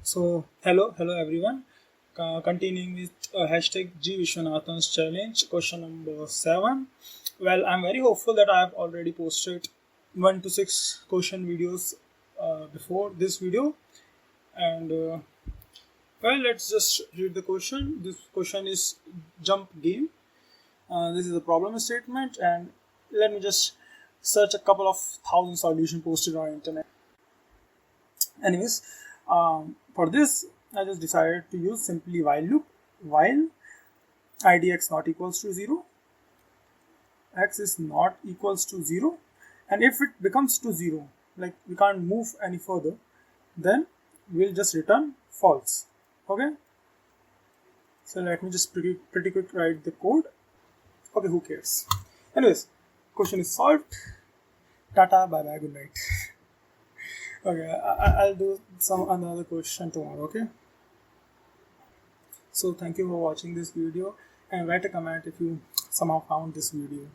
So hello everyone. Continuing with hashtag DrGViswanathan's challenge, question number 7. Well, I'm very hopeful that I have already posted 1 to 6 question videos before this video, and well, let's just read the question. This question is jump game. This is a problem statement, and let me just search a couple of thousand solutions posted on internet. Anyways, for this I just decided to use simply while loop. While idx not equals to 0, x is not equals to 0, and if it becomes to 0, like we can't move any further, then we'll just return false. Okay, so let me just pretty quick write the code. Okay, who cares? Anyways, question is solved. Tata, bye bye, good night. Okay, I'll do another question tomorrow. Okay, so thank you for watching this video, and write a comment if you somehow found this video.